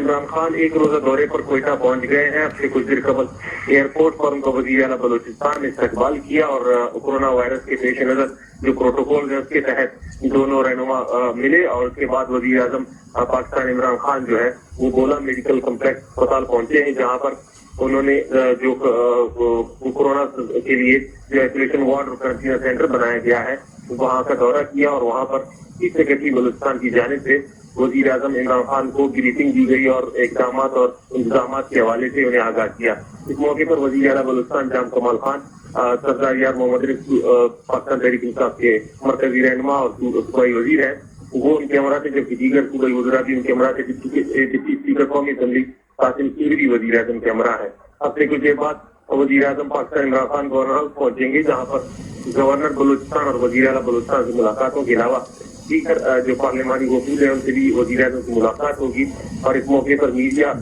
عمران خان ایک روزہ دورے پر کوئٹہ پہنچ گئے ہیں. اب سے کچھ دیر قبل ایئرپورٹ پر ان کا وزیر اعلیٰ بلوچستان نے استقبال کیا اور کورونا وائرس کے پیش نظر جو پروٹوکول ہے اس کے تحت دونوں رہنما ملے. اور اس کے بعد وزیر اعظم پاکستان عمران خان جو ہے وہ گولا میڈیکل کمپلیکس اسپتال پہنچے ہیں, جہاں پر انہوں نے جو کورونا کے لیے جو آئسولیشن وارڈ اور قرنطینہ سینٹر بنایا گیا ہے وہاں کا دورہ کیا. اور وہاں پر چیف سیکرٹری بلوچستان کی جانب سے وزیر اعظم عمران خان کو بریفنگ دی گئی اور اقدامات اور انتظامات کے حوالے سے انہیں آگاہ کیا. اس موقع پر وزیر اعلیٰ بلوچستان جام کمال خان, سردار یار محمد رفیق پاکستان تحریک انصاف کے مرکزی رہنما اور صوبائی وزیر ہیں, وہ ان کے ہمراہ تھے, جبکہ دیگر صوبائی وزراء بھی ان کے ہمراہ تھے. ڈپٹی اسپیکر قومی اسمبلی قاسم قیوری وزیر اعظم کے ہمراہ ہیں. اب سے کچھ دیر بعد وزیر اعظم پاکستان عمران خان گورنر ہاؤس پہنچیں گے, جہاں پر گورنر بلوچستان اور وزیر اعلیٰ بلوچستان سے ملاقاتوں کے علاوہ دیگر جو پارلیمانی وفود ہیں ان سے بھی وزیر اعظم سے ملاقات ہوگی. اور اس موقع پر میڈیا